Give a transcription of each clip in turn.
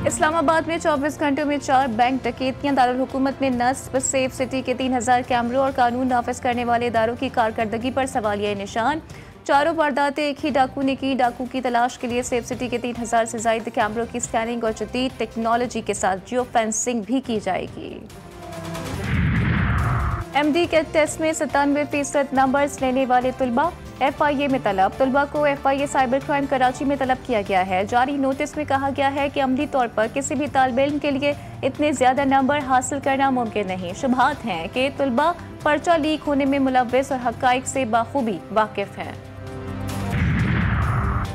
इस्लामाबाद में 24 घंटों में 4 बैंक डकैतियां, दारुल हुकूमत में नस्ब, सेफ सिटी के 3000 कैमरों और कानून नाफिज करने वाले इदारों की कारकर्दगी पर सवालिया निशान। चारों वारदातें एक ही डाकू ने की। डाकू की तलाश के लिए सेफ सिटी के 3000 से ज्यादा कैमरों की स्कैनिंग और जदीद टेक्नोलॉजी के साथ जियो फेंसिंग भी की जाएगी। MD के टेस्ट में 97% नंबर्स लेने वाले तुलबा FIA में तलब। तुलबा को FIA साइबर क्राइम कराची में तलब किया गया है। जारी नोटिस में कहा गया है कि अमली तौर पर किसी भी तालिब इल्म के लिए इतने ज्यादा नंबर हासिल करना मुमकिन नहीं। शुबहात हैं कि तुलबा पर्चा लीक होने में मुलव्वस और हकाइक से बाखूबी वाकिफ हैं।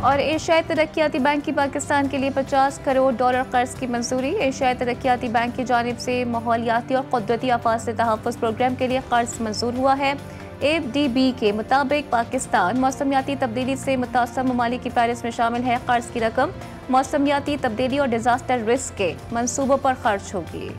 और एशियाई तरक्याती बैंक की पाकिस्तान के लिए $50 करोड़ कर्ज की मंजूरी। एशियाई तरक्याती बैंक की जानिब से माहौलियाती और कुदरती आफात से तहफ़्फ़ुज़ प्रोग्राम के लिए कर्ज मंजूर हुआ है। AFDB के मुताबिक पाकिस्तान मौसमियाती तब्दीली से मुतासर ममालिक की फहरिस्त में शामिल है। कर्ज की रकम मौसमियाती तब्दीली और डिजास्टर रिस्क के मंसूबों पर खर्च होगी।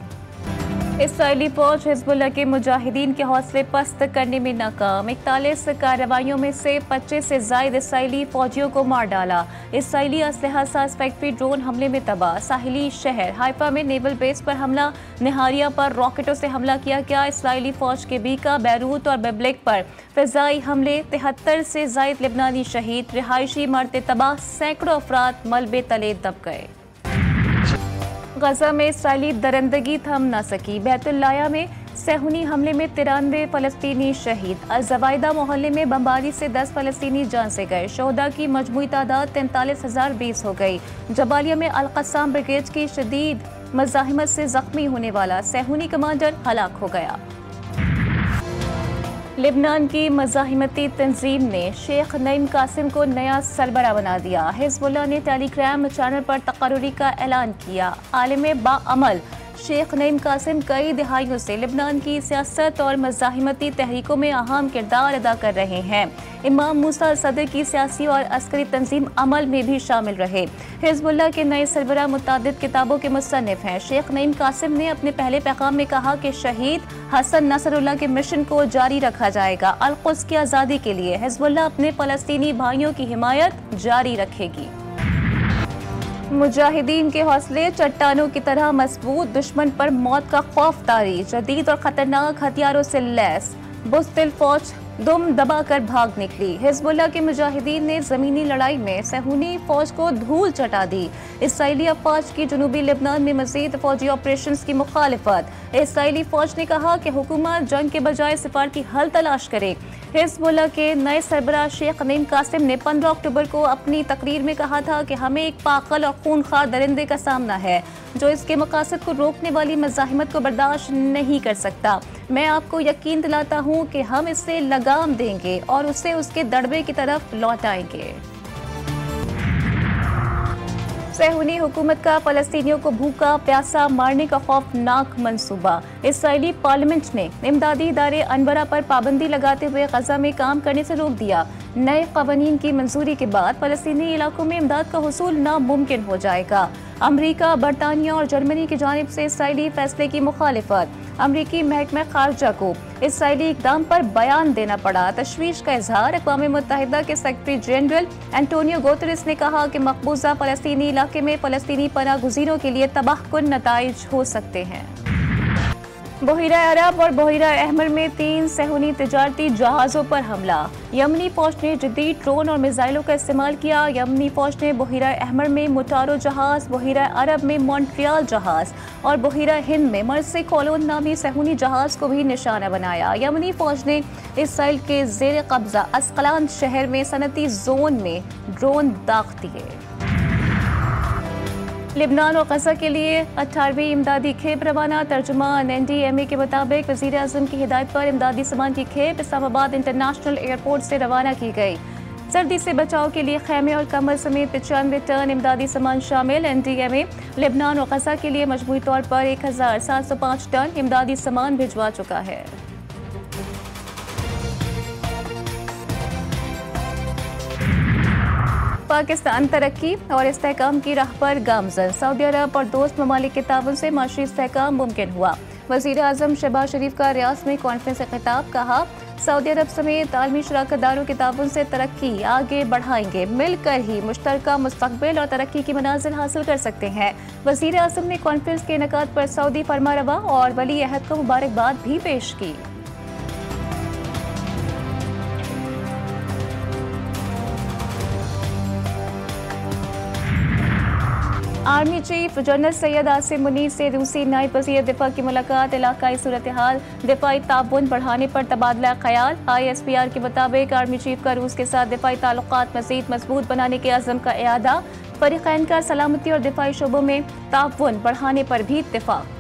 इसराइली फौज हिजबुल्लाह के मुजाहिदीन के हौसले पस्त करने में नाकाम। 41 कार्रवाइयों में से 25 से ज्यादा इसराइली फौजियों को मार डाला। इसराइली असलहा साज फैक्ट्री ड्रोन हमले में तबाह। साहिली शहर हाइफा में नेवल बेस पर हमला। निहारिया पर रॉकेटों से हमला किया गया। इसराइली फौज के बीका, बैरूत और बेबलिक पर फिजाई हमले। 73 से ज्यादा लेबनानी शहीद। रिहायशी इमारतें तबाह। सैकड़ों अफराद मलबे तले दब गए। गजा में इसराइली दरंदगी थम न सकी। बैतुल्लाया में सेहूनी हमले में 93 फलस्तीनी शहीद। अल-जवाइदा मोहल्ले में बमबारी से 10 फलस्तीनी जान से गए। शोहदा की मजमूई तादाद 43,020 हो गई। जबालिया में अल-कस्साम ब्रिगेड की शदीद मज़ाहिमत से जख्मी होने वाला सेहूनी कमांडर हलाक हो गया। लेबनान की मज़ाहिमती तंजीम ने शेख नईम कासिम को नया सरबरा बना दिया। हिजबुल्लाह ने टेलीग्राम चैनल पर तकर्रुरी का ऐलान किया। आलिम बाअमल शेख नईम कासिम कई दिहाइयों से लेबनान की सियासत और मज़ाहिमती तहरीकों में अहम किरदार अदा कर रहे हैं। इमाम मूसा सदर की सियासी और अस्करी तंजीम अमल में भी शामिल रहे। हिजबुल्लाह के नए सरबरा मुतादिद किताबों के मुसन्निफ हैं। शेख नईम कासिम ने अपने पहले पैगाम में कहा कि शहीद हसन नसरुल्लाह के मिशन को जारी रखा जाएगा। अल-कुद्स की आज़ादी के लिए हिजबुल्लाह अपने फ़लस्तीनी भाइयों की हिमायत जारी रखेगी। मुजाहिदीन के हौसले चट्टानों की तरह मजबूत। दुश्मन पर मौत का खौफ तारी। जदीद और खतरनाक हथियारों से लैस बुज़दिल फौज दुम दबाकर भाग निकली। हिजबुल्लाह के मुजाहिदीन ने जमीनी लड़ाई में सेहूनी फौज को धूल चटा दी। इसराइली अफवाज की जनूबी लेबनान में मजीद फौजी ऑपरेशन की मुखालिफत। इसराइली फौज ने कहा कि हुकूमत जंग के बजाय सिफारती हल तलाश करे। हिजबुल्लाह के नए सरबराह शेख नईम कासिम ने 15 अक्टूबर को अपनी तकरीर में कहा था कि हमें एक पागल और खूनखार दरिंदे का सामना है जो इसके मकासद को रोकने वाली मज़ाहिमत को बर्दाश्त नहीं कर सकता। मैं आपको यकीन दिलाता हूँ कि हम इससे लगाम देंगे और उसे उसके दड़बे की तरफ लौटाएंगे। सेहूनी हुकूमत का फ़लस्तीनियों को भूखा प्यासा मारने का खौफनाक मंसूबा। इसराइली पार्लियामेंट ने इमदादी इदारे अनवरा पर पाबंदी लगाते हुए गजा में काम करने से रोक दिया। नए कवानीन की मंजूरी के बाद फ़लस्तीनी इलाकों में इमदाद का हुसूल नामुमकिन हो जाएगा। अमरीका, बरतानिया और जर्मनी की जानिब से इसराइली फैसले की मुखालिफत। अमरीकी महकमा खारजा को इसराइली इकदाम पर बयान देना पड़ा। तशवीश का इजहार। अक़वाम मुत्तहिदा के सेक्रेटरी जनरल एंटोनियो गुतेरेस ने कहा कि मकबूजा फ़लस्तीनी इलाके में फ़लस्तीनी पनाह गुज़ीरों के लिए तबाहकुन नताइज हो सकते हैं। बहिरा अरब और बहिरा अहमर में 3 सेहूनी तिजारती जहाज़ों पर हमला। यमनी फौज ने जदीद ड्रोन और मिसाइलों का इस्तेमाल किया। यमनी फौज ने बहिरा अहमर में मुटारो जहाज़, बहिरा अरब में मॉन्ट्रियल जहाज़ और बहिरा हिंद में मर्सी कोलोन नामी सेहूनी जहाज़ को भी निशाना बनाया। यमनी फौज ने इसराइल के ज़ेर कब्जा अस्कलान शहर में सनती जोन में ड्रोन दाग दिए। लेबनान और गजा के लिए 18वीं इमदादी खेप रवाना। तर्जुमान NDMA के मुताबिक वज़ीर आज़म की हिदायत पर इमदादी सामान की खेप इस्लामाबाद इंटरनेशनल एयरपोर्ट से रवाना की गई। सर्दी से बचाव के लिए खैमे और कम्बल समेत 95 टन इमदादी सामान शामिल। NDMA लेबनान और गजा के लिए मजमूई तौर पर 1705 टन इमदादी सामान भिजवा चुका है। पाकिस्तान तरक्की और इस्तेहकाम की राह पर गामजन। सऊदी अरब और दोस्त ममालिक के ताउन से माशी इस्तेहकाम मुमकिन हुआ। वज़ीर आज़म शहबाज शरीफ का रियाद में कॉन्फ्रेंस से खिताब, कहा सऊदी अरब समेत आलमी शराकतदारों के ताउन से तरक्की आगे बढ़ाएंगे, मिलकर ही मुश्तरका मुस्तकबिल और तरक्की की मनाजिल हासिल कर सकते हैं। वज़ीर आज़म ने कॉन्फ्रेंस के इनेकाद पर सऊदी फरमारवा और वली अहद को मुबारकबाद भी पेश की। Army chief general Syed Asim Munir से रूसी नायब वज़ीर दिफा की मुलाकात, इलाकाई सूरत हाल, दिफाई ताउन बढ़ाने पर तबादला ख्याल। ISPR के मुताबिक आर्मी चीफ का रूस के साथ दिफाई ताल्लुकात मज़ीद मजबूत बनाने के अज़्म का इआदा, फरीक़ैन का सलामती और दिफाई शोबों में ताउन बढ़ाने पर भी इत्तिफ़ाक़।